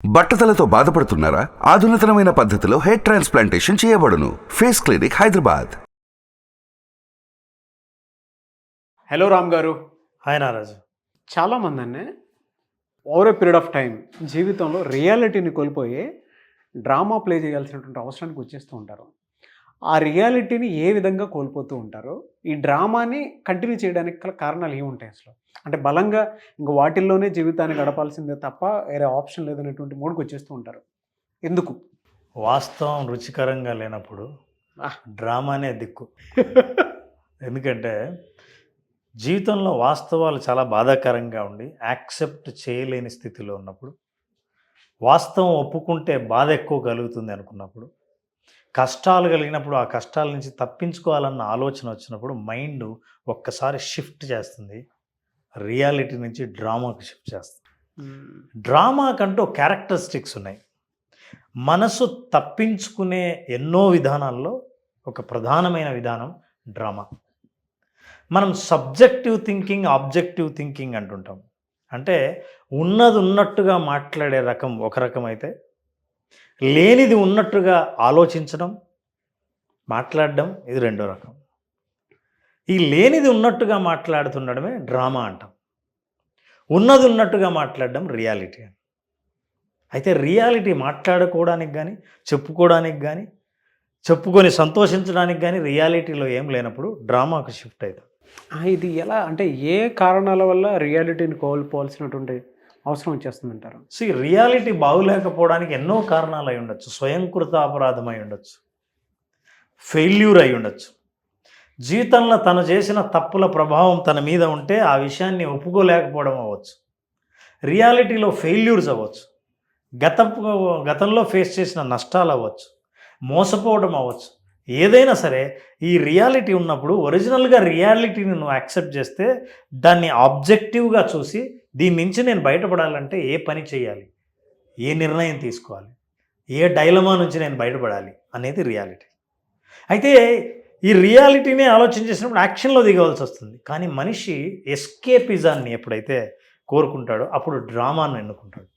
బట్టతలతో బాధపడుతున్నారా? ఆధునితనమైన పద్ధతిలో hair transplantation చేయబడును. Face clinic, Hyderabad. Hello Ram గారు. హాయ్ నారాజు. చాలామంది అన్నీ over a period of time జీవితంలో రియాలిటీని కోల్పోయి డ్రామా ప్లే చేయాల్సినటువంటి అవసరానికి వచ్చేస్తూ ఉంటారు. ఆ రియాలిటీని ఏ విధంగా కోల్పోతూ ఉంటారో, ఈ డ్రామాని కంటిన్యూ చేయడానికి గల కారణాలు ఏముంటాయి అసలు? అంటే బలంగా ఇంక వాటిల్లోనే జీవితాన్ని గడపాల్సిందే తప్ప వేరే ఆప్షన్ లేదనేటువంటి మూడుకు వచ్చేస్తూ ఉంటారు. ఎందుకు? వాస్తవం రుచికరంగా లేనప్పుడు ఆహ్. డ్రామానే దిక్కు. ఎందుకంటే జీవితంలో వాస్తవాలు చాలా బాధాకరంగా ఉండి యాక్సెప్ట్ చేయలేని స్థితిలో ఉన్నప్పుడు, వాస్తవం ఒప్పుకుంటే బాధ ఎక్కువ కలుగుతుంది అనుకున్నప్పుడు, కష్టాలు కలిగినప్పుడు ఆ కష్టాల నుంచి తప్పించుకోవాలన్న ఆలోచన వచ్చినప్పుడు మైండ్ ఒక్కసారి షిఫ్ట్ చేస్తుంది, రియాలిటీ నుంచి డ్రామాకు షిఫ్ట్ చేస్తుంది. డ్రామాకంటూ క్యారెక్టరిస్టిక్స్ ఉన్నాయి. మనసు తప్పించుకునే ఎన్నో విధానాల్లో ఒక ప్రధానమైన విధానం డ్రామా. మనం సబ్జెక్టివ్ థింకింగ్, ఆబ్జెక్టివ్ థింకింగ్ అంటుంటాం. అంటే ఉన్నది ఉన్నట్టుగా మాట్లాడే రకం ఒక రకం అయితే, లేనిది ఉన్నట్టుగా ఆలోచించడం, మాట్లాడడం ఇది రెండో రకం. ఈ లేనిది ఉన్నట్టుగా మాట్లాడుతుండడమే డ్రామా అంటాం. ఉన్నది ఉన్నట్టుగా మాట్లాడడం రియాలిటీ అని. అయితే రియాలిటీ మాట్లాడుకోవడానికి కానీ, చెప్పుకోవడానికి కానీ, చెప్పుకొని సంతోషించడానికి కానీ రియాలిటీలో ఏం లేనప్పుడు డ్రామాకు షిఫ్ట్ అవుతాం. ఇది ఎలా అంటే ఏ కారణాల వల్ల రియాలిటీని కోల్పోవాల్సినటువంటి అవసరం వచ్చేస్తుందంటారు? సో ఈ రియాలిటీ బాగులేకపోవడానికి ఎన్నో కారణాలు అయి ఉండొచ్చు. స్వయంకృత అపరాధం అయి ఉండొచ్చు, ఫెయిల్యూర్ అయి ఉండొచ్చు, జీవితంలో తను చేసిన తప్పుల ప్రభావం తన మీద ఉంటే ఆ విషయాన్ని ఒప్పుకోలేకపోవడం అవ్వచ్చు, రియాలిటీలో ఫెయిల్యూర్స్ అవ్వచ్చు, గతంలో ఫేస్ చేసిన నష్టాలు అవ్వచ్చు, మోసపోవడం అవ్వచ్చు. ఏదైనా సరే ఈ రియాలిటీ ఉన్నప్పుడు ఒరిజినల్గా రియాలిటీని నువ్వు యాక్సెప్ట్ చేస్తే, దాన్ని ఆబ్జెక్టివ్గా చూసి దీని నుంచి నేను బయటపడాలంటే ఏ పని చేయాలి, ఏ నిర్ణయం తీసుకోవాలి, ఏ డైలమా నుంచి నేను బయటపడాలి అనేది రియాలిటీ. అయితే ఈ రియాలిటీనే ఆలోచన చేసినప్పుడు యాక్షన్లో దిగవలసి వస్తుంది. కానీ మనిషి ఎస్కేపిజాన్ని ఎప్పుడైతే కోరుకుంటాడో అప్పుడు డ్రామాను ఎన్నుకుంటాడు.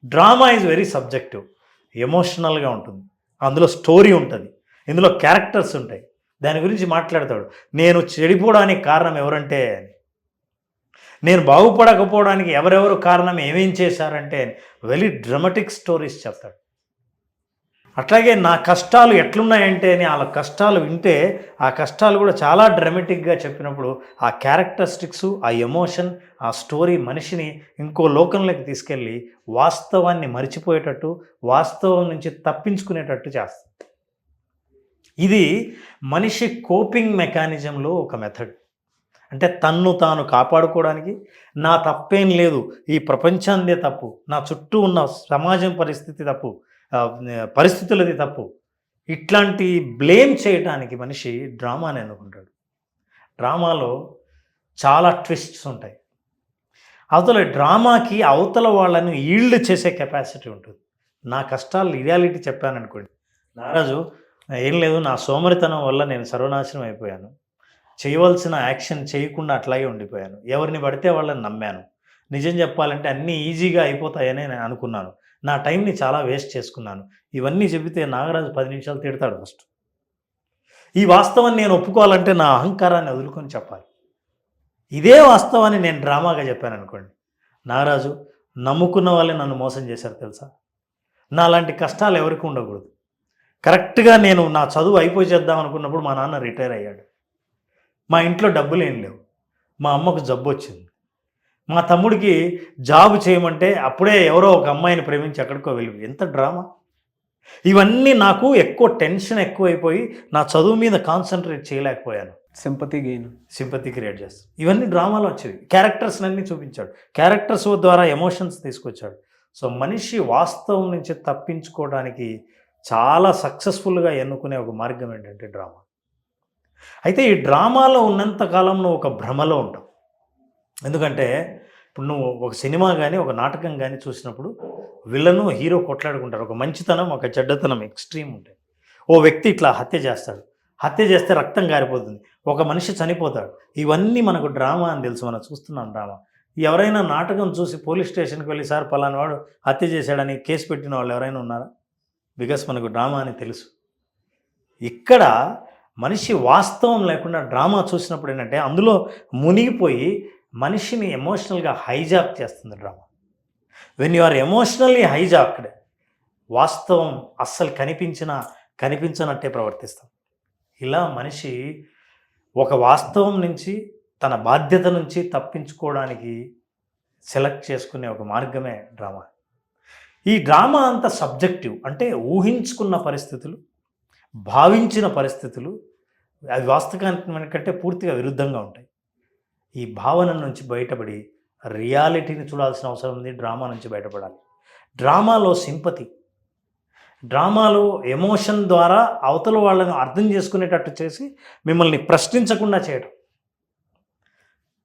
డ్రామా ఈజ్ వెరీ సబ్జెక్టివ్, ఎమోషనల్గా ఉంటుంది, అందులో స్టోరీ ఉంటుంది, ఇందులో క్యారెక్టర్స్ ఉంటాయి, దాని గురించి మాట్లాడతాడు. నేను చెడిపోవడానికి కారణం ఎవరంటే అని, నేను బాగుపడకపోవడానికి ఎవరెవరు కారణం, ఏమేం చేశారంటే వెరీ డ్రమాటిక్ స్టోరీస్ చెప్తాడు. అట్లాగే నా కష్టాలు ఎట్లున్నాయంటే అని వాళ్ళ కష్టాలు వింటే ఆ కష్టాలు కూడా చాలా డ్రామాటిక్గా చెప్పినప్పుడు ఆ క్యారెక్టరిస్టిక్స్, ఆ ఎమోషన్, ఆ స్టోరీ మనిషిని ఇంకో లోకంలోకి తీసుకెళ్ళి వాస్తవాన్ని మరిచిపోయేటట్టు, వాస్తవం నుంచి తప్పించుకునేటట్టు చేస్తుంది. ఇది మనిషి కోపింగ్ మెకానిజంలో ఒక మెథడ్. అంటే తన్ను తాను కాపాడుకోవడానికి, నా తప్పేం లేదు, ఈ ప్రపంచాందే తప్పు, నా చుట్టూ ఉన్న సమాజం పరిస్థితి తప్పు, పరిస్థితులది తప్పు, ఇట్లాంటి బ్లేమ్ చేయడానికి మనిషి డ్రామాని ఎన్నుకుంటాడు. డ్రామాలో చాలా ట్విస్ట్స్ ఉంటాయి. అవతల డ్రామాకి అవతల వాళ్ళని ఈల్డ్ చేసే కెపాసిటీ ఉంటుంది. నా కష్టాలు రియాలిటీ చెప్పాననుకోండి, నారాజు ఏం లేదు, నా సోమరితనం వల్ల నేను సర్వనాశనం అయిపోయాను, చేయవలసిన యాక్షన్ చేయకుండా అట్లాగే ఉండిపోయాను, ఎవరిని పడితే వాళ్ళని నమ్మాను, నిజం చెప్పాలంటే అన్నీ ఈజీగా అయిపోతాయని నేను అనుకున్నాను, నా టైంని చాలా వేస్ట్ చేసుకున్నాను, ఇవన్నీ చెబితే నాగరాజు 10 నిమిషాలు తిడతాడు. ఫస్ట్ ఈ వాస్తవాన్ని నేను ఒప్పుకోవాలంటే నా అహంకారాన్ని వదులుకొని చెప్పాలి. ఇదే వాస్తవాన్ని నేను డ్రామాగా చెప్పాను అనుకోండి, నాగరాజు నమ్ముకున్న వాళ్ళే నన్ను మోసం చేశారు తెలుసా, నా లాంటి కష్టాలు ఎవరికి ఉండకూడదు, కరెక్ట్గా నేను నా చదువు అయిపోయి చేద్దాం అనుకున్నప్పుడు మా నాన్న రిటైర్ అయ్యాడు, మా ఇంట్లో డబ్బులు ఏం లేవు, మా అమ్మకు జబ్బు వచ్చింది, మా తమ్ముడికి జాబ్ చేయమంటే అప్పుడే ఎవరో ఒక అమ్మాయిని ప్రేమించి ఎక్కడికో వెళ్ళి, ఎంత డ్రామా. ఇవన్నీ నాకు ఎక్కువ టెన్షన్ ఎక్కువైపోయి నా చదువు మీద కాన్సన్ట్రేట్ చేయలేకపోయాను. సింపతి క్రియేట్ చేస్తాడు. ఇవన్నీ డ్రామాలో వచ్చేవి. క్యారెక్టర్స్ అన్నీ చూపించాడు, క్యారెక్టర్స్ ద్వారా ఎమోషన్స్ తీసుకొచ్చాడు. సో మనిషి వాస్తవం నుంచి తప్పించుకోవడానికి చాలా సక్సెస్ఫుల్గా ఎన్నుకునే ఒక మార్గం ఏంటంటే డ్రామా. అయితే ఈ డ్రామాలో ఉన్నంతకాలం నువ్వు ఒక భ్రమలో ఉంటావు. ఎందుకంటే ఇప్పుడు నువ్వు ఒక సినిమా కానీ ఒక నాటకం కానీ చూసినప్పుడు విలను హీరో కొట్లాడుకుంటారు. ఒక మంచితనం, ఒక చెడ్డతనం ఎక్స్ట్రీమ్ ఉంటాయి. ఓ వ్యక్తి ఇట్లా హత్య చేస్తాడు, హత్య చేస్తే రక్తం కారిపోతుంది, ఒక మనిషి చనిపోతాడు. ఇవన్నీ మనకు డ్రామా అని తెలుసు, మనం చూస్తున్నాం డ్రామా. ఎవరైనా నాటకం చూసి పోలీస్ స్టేషన్కి వెళ్ళి సార్ పలానా వాడు హత్య చేశాడని కేసు పెట్టిన వాళ్ళు ఎవరైనా ఉన్నారా? బికాస్ మనకు డ్రామా అని తెలుసు. ఇక్కడ మనిషి వాస్తవం లేకుండా డ్రామా చూసినప్పుడు ఏంటంటే అందులో మునిగిపోయి మనిషిని ఎమోషనల్గా హైజాక్ చేస్తుంది drama. When you are emotionally hijacked, వాస్తవం అస్సలు కనిపించనట్టే ప్రవర్తిస్తాం. ఇలా మనిషి ఒక వాస్తవం నుంచి తన బాధ్యత నుంచి తప్పించుకోవడానికి సెలెక్ట్ చేసుకునే ఒక మార్గమే డ్రామా. ఈ డ్రామా అంత సబ్జెక్టివ్, అంటే ఊహించుకున్న పరిస్థితులు, భావించిన పరిస్థితులు అవి వాస్తవానికి కంటే పూర్తిగా విరుద్ధంగా ఉంటాయి. ఈ భావన నుంచి బయటపడి రియాలిటీని చూడాల్సిన అవసరం ఉంది. డ్రామా నుంచి బయటపడాలి. డ్రామాలో సింపతి, డ్రామాలో ఎమోషన్ ద్వారా అవతల వాళ్ళని అర్థం చేసుకునేటట్టు చేసి మిమ్మల్ని ప్రశ్నించకుండా చేయడం.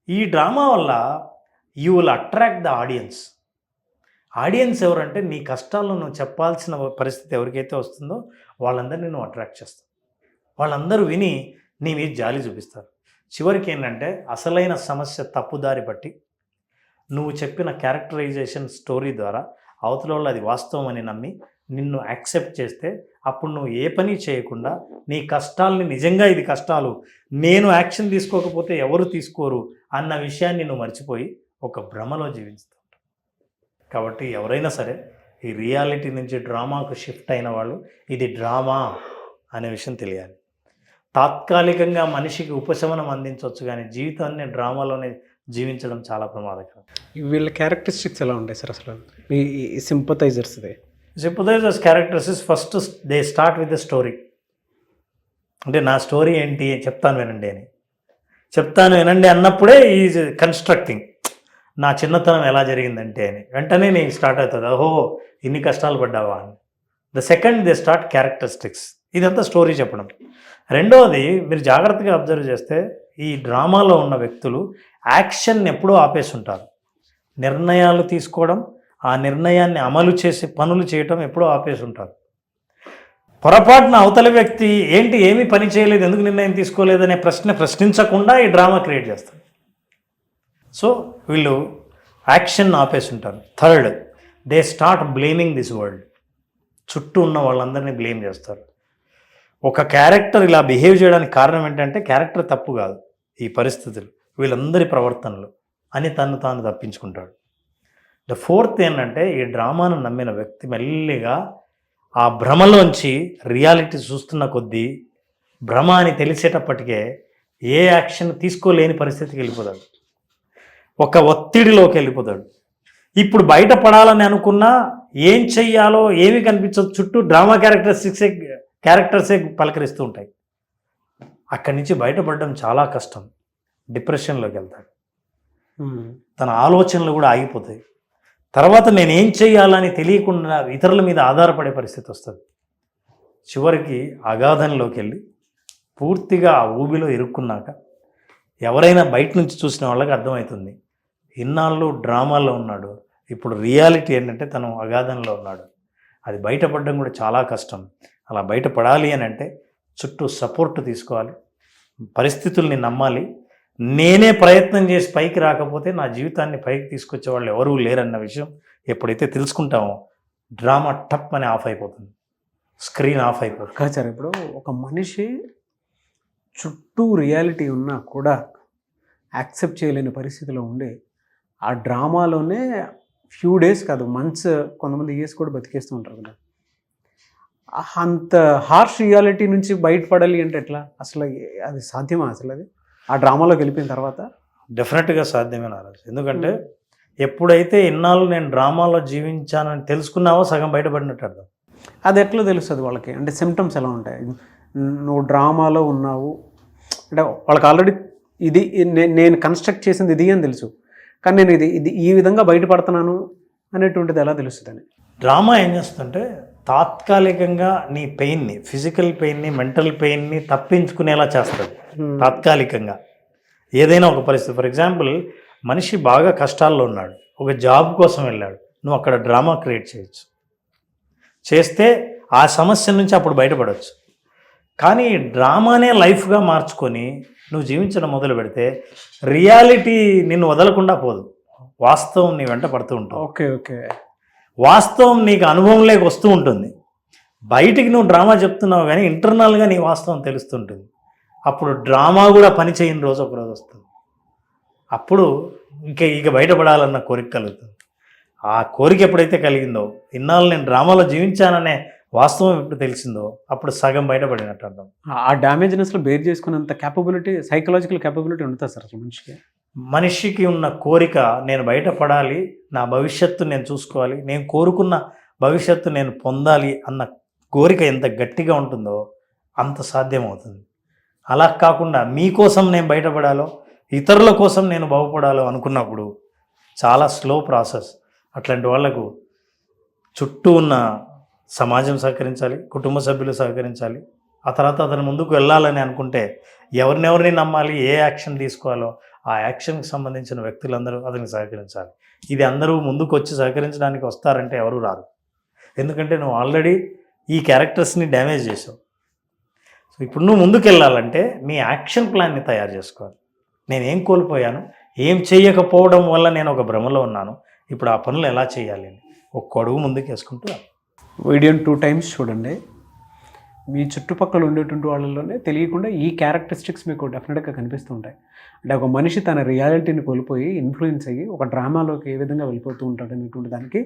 ఈ డ్రామా వల్ల you will attract the audience. Audience ఎవరంటే నీ కష్టాలను నువ్వు చెప్పాల్సిన పరిస్థితి ఎవరికైతే వస్తుందో వాళ్ళందరినీ నువ్వు అట్రాక్ట్ చేస్తావు. వాళ్ళందరూ విని నీ మీద జాలి చూపిస్తారు. చివరికి ఏంటంటే అసలైన సమస్య తప్పుదారి బట్టి నువ్వు చెప్పిన క్యారెక్టరైజేషన్ స్టోరీ ద్వారా అవతల వాళ్ళు అది వాస్తవం అని నమ్మి నిన్ను యాక్సెప్ట్ చేస్తే అప్పుడు నువ్వు ఏ పని చేయకుండా నీ కష్టాలని నిజంగా ఇది కష్టాలు, నేను యాక్షన్ తీసుకోకపోతే ఎవరు తీసుకోరు అన్న విషయాన్ని నువ్వు మర్చిపోయి ఒక భ్రమలో జీవిస్తావు. కాబట్టి ఎవరైనా సరే ఈ రియాలిటీ నుంచి డ్రామాకు షిఫ్ట్ అయిన వాళ్ళు ఇది డ్రామా అనే విషయం తెలియాలి. తాత్కాలికంగా మనిషికి ఉపశమనం అందించవచ్చు, కానీ జీవితాన్ని డ్రామాలోనే జీవించడం చాలా ప్రమాదకరం. వీళ్ళ క్యారెక్టరిస్టిక్స్ ఎలా ఉంటాయి సార్ అసలు ఈ సింపథైజర్స్ది? Sympathizers characters first they start with the story. అంటే నా స్టోరీ ఏంటి చెప్తాను వినండి అన్నప్పుడే ఈజ్ కన్స్ట్రక్టింగ్. నా చిన్నతనం ఎలా జరిగిందంటే అని వెంటనే నేను స్టార్ట్ అవుతుంది. ఓహో ఇన్ని కష్టాలు పడ్డావా అని. The second they start characteristics. ఇదంతా స్టోరీ చెప్పడం. రెండవది మీరు జాగ్రత్తగా అబ్జర్వ్ చేస్తే ఈ డ్రామాలో ఉన్న వ్యక్తులు యాక్షన్ ఎప్పుడూ ఆపేస్తుంటారు. నిర్ణయాలు తీసుకోవడం, ఆ నిర్ణయాన్ని అమలు చేసి పనులు చేయటం ఎప్పుడూ ఆపేస్తుంటారు. పొరపాటున అవతల వ్యక్తి ఏంటి ఏమీ పని చేయలేదు, ఎందుకు నిర్ణయం తీసుకోలేదనే ప్రశ్నించకుండా ఈ డ్రామా క్రియేట్ చేస్తారు. సో వీళ్ళు యాక్షన్ ఆపేస్తుంటారు. Third, they start blaming this world. చుట్టూ ఉన్న వాళ్ళందరినీ బ్లేమ్ చేస్తారు. ఒక క్యారెక్టర్ ఇలా బిహేవ్ చేయడానికి కారణం ఏంటంటే క్యారెక్టర్ తప్పు కాదు, ఈ పరిస్థితులు వీళ్ళందరి ప్రవర్తనలు అని తను తాను తప్పించుకుంటాడు. ద ఫోర్త్ ఏంటంటే ఈ డ్రామాను నమ్మిన వ్యక్తి మెల్లిగా ఆ భ్రమలోంచి రియాలిటీ చూస్తున్న కొద్దీ భ్రమ అని తెలిసేటప్పటికే ఏ యాక్షన్ తీసుకోలేని పరిస్థితికి వెళ్ళిపోతాడు. ఒక ఒత్తిడిలోకి వెళ్ళిపోతాడు. ఇప్పుడు బయటపడాలని అనుకున్నా ఏం చెయ్యాలో ఏమి కనిపించదు, చుట్టూ డ్రామా క్యారెక్టర్సే పలకరిస్తూ ఉంటాయి. అక్కడి నుంచి బయటపడడం చాలా కష్టం. డిప్రెషన్లోకి వెళ్తాడు. తన ఆలోచనలు కూడా ఆగిపోతాయి. తర్వాత నేనేం చేయాలని తెలియకుండా ఇతరుల మీద ఆధారపడే పరిస్థితి వస్తుంది. చివరికి అగాధంలోకి వెళ్ళి పూర్తిగా ఆ ఊబిలో ఇరుక్కున్నాక ఎవరైనా బయట నుంచి చూసిన వాళ్ళకి అర్థమవుతుంది ఇన్నాళ్ళు డ్రామాల్లో ఉన్నాడు, ఇప్పుడు రియాలిటీ ఏంటంటే తను అగాధంలో ఉన్నాడు. అది బయటపడడం కూడా చాలా కష్టం. అలా బయటపడాలి అని అంటే చుట్టూ సపోర్ట్ తీసుకోవాలి, పరిస్థితుల్ని నమ్మాలి. నేనే ప్రయత్నం చేసి పైకి రాకపోతే నా జీవితాన్ని పైకి తీసుకొచ్చే వాళ్ళు ఎవరూ లేరన్న విషయం ఎప్పుడైతే తెలుసుకుంటామో డ్రామా టప్ అని ఆఫ్ అయిపోతుంది, స్క్రీన్ ఆఫ్ అయిపోతుంది. కాదు సార్, ఇప్పుడు ఒక మనిషి చుట్టూ రియాలిటీ ఉన్నా కూడా యాక్సెప్ట్ చేయలేని పరిస్థితిలో ఉండి ఆ డ్రామాలోనే ఫ్యూ డేస్ కాదు మంత్స్, కొంతమంది ఇయర్స్ కూడా బతికేస్తూ ఉంటారు కదా. అంత హార్ష్ రియాలిటీ నుంచి బయటపడాలి అంటే ఎట్లా అసలు? అది సాధ్యమా అసలు? అది ఆ డ్రామాలోకి వెళ్ళిపోయిన తర్వాత డెఫినెట్గా సాధ్యమే నారాజు. ఎందుకంటే ఎప్పుడైతే ఇన్నాళ్ళు నేను డ్రామాలో జీవించానని తెలుసుకున్నావో సగం బయటపడినట్టు అర్థం. అది ఎట్లా తెలుస్తుంది వాళ్ళకి? అంటే సిమ్టమ్స్ ఎలా ఉంటాయి? నువ్వు డ్రామాలో ఉన్నావు అంటే వాళ్ళకి ఆల్రెడీ ఇది నేను కన్స్ట్రక్ట్ చేసింది ఇది అని తెలుసు, కానీ నేను ఇది ఈ విధంగా బయటపడుతున్నాను అనేటువంటిది ఎలా తెలుస్తుందని. డ్రామా ఏం చేస్తుందంటే తాత్కాలికంగా నీ పెయిన్ని, ఫిజికల్ పెయిన్ని, మెంటల్ పెయిన్ని తప్పించుకునేలా చేస్తుంది. తాత్కాలికంగా ఏదైనా ఒక పరిస్థితి, ఫర్ ఎగ్జాంపుల్ మనిషి బాగా కష్టాల్లో ఉన్నాడు, ఒక జాబ్ కోసం వెళ్ళాడు, నువ్వు అక్కడ డ్రామా క్రియేట్ చేయొచ్చు, చేస్తే ఆ సమస్య నుంచి అప్పుడు బయటపడవచ్చు. కానీ డ్రామానే లైఫ్గా మార్చుకొని నువ్వు జీవించడం మొదలు పెడితే రియాలిటీ నిన్ను వదలకుండా పోదు. వాస్తవం నీ వెంట పడుతూ ఉంటుంది. Okay okay. వాస్తవం నీకు అనుభవంలోకి వస్తూ ఉంటుంది. బయటికి నువ్వు డ్రామా చెప్తున్నావు కానీ ఇంటర్నల్గా నీ వాస్తవం తెలుస్తుంటుంది. అప్పుడు డ్రామా కూడా పని చేయని రోజు ఒకరోజు వస్తుంది. అప్పుడు ఇక బయటపడాలన్న కోరిక కలుగుతుంది. ఆ కోరిక ఎప్పుడైతే కలిగిందో, ఇన్నాళ్ళు నేను డ్రామాలో జీవించాననే వాస్తవం ఎప్పుడు తెలిసిందో అప్పుడు సగం బయటపడినట్టు అర్థం. ఆ డ్యామేజ్నెస్లో బేర్ చేసుకున్నంత క్యాపబిలిటీ, సైకలాజికల్ క్యాపబిలిటీ ఉంటుంది సార్ అసలు మనిషికి ఉన్న కోరిక, నేను బయటపడాలి, నా భవిష్యత్తు నేను చూసుకోవాలి, నేను కోరుకున్న భవిష్యత్తు నేను పొందాలి అన్న కోరిక ఎంత గట్టిగా ఉంటుందో అంత సాధ్యమవుతుంది. అలా కాకుండా మీకోసం నేను బయటపడాలో, ఇతరుల కోసం నేను బాగుపడాలో అనుకున్నప్పుడు చాలా స్లో ప్రాసెస్. అట్లాంటి వాళ్లకు చుట్టూ ఉన్న సమాజం సహకరించాలి, కుటుంబ సభ్యులు సహకరించాలి. ఆ తర్వాత అతను ముందుకు వెళ్ళాలని అనుకుంటే ఎవరినెవరిని నమ్మాలి, ఏ యాక్షన్ తీసుకోవాలో ఆ యాక్షన్కి సంబంధించిన వ్యక్తులందరూ అతనికి సహకరించాలి. ఇది అందరూ ముందుకు వచ్చి సహకరించడానికి వస్తారంటే ఎవరు రారు. ఎందుకంటే నువ్వు ఆల్రెడీ ఈ క్యారెక్టర్స్ని డ్యామేజ్ చేసావు. సో ఇప్పుడు నువ్వు ముందుకు వెళ్ళాలంటే నీ యాక్షన్ ప్లాన్ని తయారు చేసుకోవాలి. నేను ఏం కోల్పోయాను, ఏం చేయకపోవడం వల్ల నేను ఒక భ్రమలో ఉన్నాను, ఇప్పుడు ఆ పనులు ఎలా చేయాలి అని ఒక్క అడుగు ముందుకు వేసుకుంటూ వీడియోని 2 times చూడండి. మీ చుట్టుపక్కల ఉండేటువంటి వాళ్ళలోనే తెలియకుండా ఈ క్యారెక్టరిస్టిక్స్ మీకు డెఫినెట్గా కనిపిస్తూ ఉంటాయి. అంటే ఒక మనిషి తన రియాలిటీని కోల్పోయి ఇన్ఫ్లుయెన్స్ అయ్యి ఒక డ్రామాలోకి ఏ విధంగా వెళ్ళిపోతూ ఉంటాడు అనేటువంటి దానికి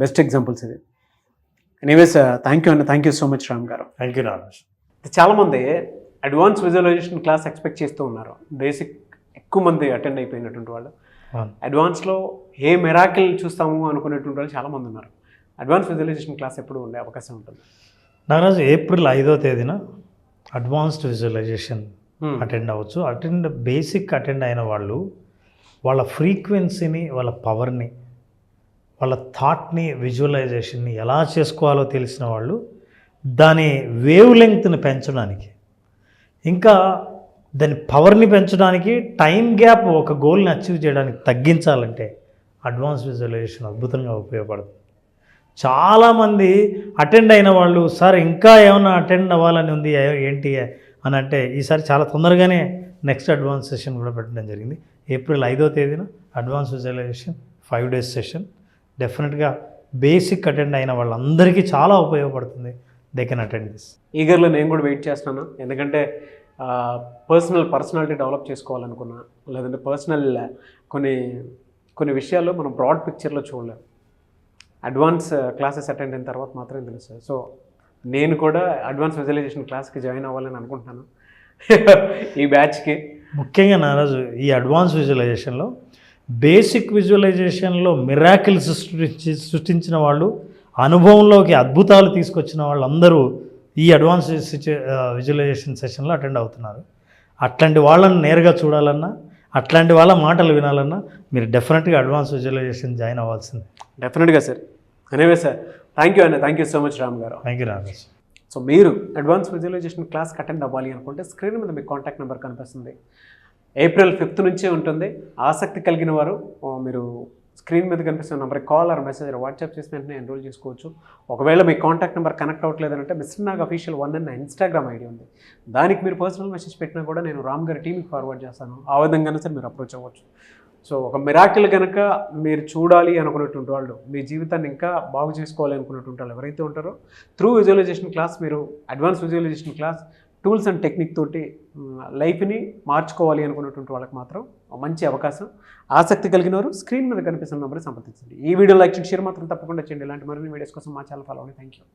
బెస్ట్ ఎగ్జాంపుల్స్ ఇది. Anyways thank you so much Ram గారు. Thank you Ramesh. చాలామంది అడ్వాన్స్ విజువలైజేషన్ క్లాస్ ఎక్స్పెక్ట్ చేస్తూ ఉన్నారు. బేసిక్ ఎక్కువ మంది అటెండ్ అయిపోయినటువంటి వాళ్ళు. అడ్వాన్స్లో ఏ మెరాకిల్ చూస్తాము అనుకునేటువంటి వాళ్ళు చాలామంది ఉన్నారు. అడ్వాన్స్ విజువలైజేషన్ క్లాస్ ఎప్పుడు ఉండే అవకాశం ఉంటుంది? నాగరాజు April 5వ అడ్వాన్స్డ్ విజువలైజేషన్ అటెండ్ అవ్వచ్చు. బేసిక్ అటెండ్ అయిన వాళ్ళు వాళ్ళ ఫ్రీక్వెన్సీని, వాళ్ళ పవర్ని, వాళ్ళ థాట్ని, విజువలైజేషన్ని ఎలా చేసుకోవాలో తెలిసిన వాళ్ళు దాని వేవ్ లెంగ్త్ని పెంచడానికి, ఇంకా దాని పవర్ని పెంచడానికి, టైం గ్యాప్ ఒక గోల్ని అచీవ్ చేయడానికి తగ్గించాలంటే అడ్వాన్స్ విజువలైజేషన్ అద్భుతంగా ఉపయోగపడుతుంది. చాలామంది అటెండ్ అయిన వాళ్ళు, సార్ ఇంకా ఏమైనా అటెండ్ అవ్వాలని ఉంది ఏంటి అని అంటే, ఈసారి చాలా తొందరగానే నెక్స్ట్ అడ్వాన్స్ సెషన్ కూడా పెట్టడం జరిగింది. April 5వ అడ్వాన్స్ విజువలైజేషన్ 5 days సెషన్. డెఫినెట్గా బేసిక్ అటెండ్ అయిన వాళ్ళందరికీ చాలా ఉపయోగపడుతుంది. They can attend this. ఈగర్లో నేను కూడా వెయిట్ చేస్తున్నాను. ఎందుకంటే పర్సనాలిటీ డెవలప్ చేసుకోవాలనుకున్నా, లేదంటే కొన్ని విషయాల్లో మనం బ్రాడ్ పిక్చర్లో చూడలేము. అడ్వాన్స్ క్లాసెస్ అటెండ్ అయిన తర్వాత మాత్రమే తెలుస్తుంది. సో నేను కూడా అడ్వాన్స్ విజువలైజేషన్ క్లాస్కి జాయిన్ అవ్వాలని అనుకుంటున్నాను ఈ బ్యాచ్కి. ముఖ్యంగా నారాజు ఈ అడ్వాన్స్ విజువలైజేషన్లో, బేసిక్ విజువలైజేషన్లో మిరాకిల్స్ సృష్టించిన వాళ్ళు, అనుభవంలోకి అద్భుతాలు తీసుకొచ్చిన వాళ్ళందరూ ఈ అడ్వాన్స్ విజువలైజేషన్ సెషన్లో అటెండ్ అవుతున్నారు. అట్లాంటి వాళ్ళని నేరుగా చూడాలన్నా, అట్లాంటి వాళ్ళ మాటలు వినాలన్నా మీరు డెఫినెట్గా అడ్వాన్స్ విజువలైజేషన్ జాయిన్ అవ్వాల్సిందే. డెఫినెట్గా sir. Anyway sir, thank you so much Ram గారు. Thank you Ramesh. సో మీరు అడ్వాన్స్ విజువలైజేషన్ క్లాస్కి అటెండ్ అవ్వాలి అనుకుంటే స్క్రీన్ మీద మీకు కాంటాక్ట్ నెంబర్ కనిపిస్తుంది. April 5th నుంచే ఉంటుంది. ఆసక్తి కలిగిన వారు మీరు స్క్రీన్ మీద కనిపిస్తున్న నెంబర్కి కాల్ ఆర్ మెసేజ్ వాట్సాప్ చేసి వెంటనే ఎన్రోల్ చేసుకోవచ్చు. ఒకవేళ మీ కాంటాక్ట్ నెంబర్ కనెక్ట్ అవ్వట్లేదంటే మిస్టర్ నాగ్ అఫీషియల్ 1 అన్న ఇన్స్టాగ్రామ్ ఐడి ఉంది. దానికి మీరు పర్సనల్ మెసేజ్ పెట్టినా కూడా నేను రామ్ గారి టీంకి ఫార్వర్డ్ చేస్తాను. ఆ విధంగానే సార్ మీరు అప్రోచ్ అవ్వచ్చు. సో ఒక మిరాకిల్ కనుక మీరు చూడాలి అనుకున్నటువంటి వాళ్ళు, మీ జీవితాన్ని ఇంకా బాగు చేసుకోవాలి అనుకున్నటువంటి వాళ్ళు ఎవరైతే ఉంటారో, త్రూ విజువలైజేషన్ క్లాస్, మీరు advance visualisation class tools and technique తోటి లైఫ్ని మార్చుకోవాలి అనుకున్నటువంటి వాళ్ళకి మాత్రం మంచి అవకాశం. ఆసక్తి కలిగిన వారు స్క్రీన్ మీద కనిపిస్తున్న నెంబర్ సంప్రదించండి. ఈ వీడియో లైక్ చేయండి, షేర్ మాత్రం తప్పకుండా చేయండి. ఇలాంటి మరిన్ని వీడియోస్ కోసం మా ఛానల్ ఫాలో అవ్వండి. Thank you.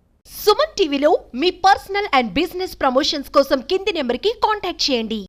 సుమన్ టీవీలో మీ పర్సనల్ అండ్ బిజినెస్ ప్రమోషన్స్ కోసం కింది నెంబర్కి కాంటాక్ట్ చేయండి.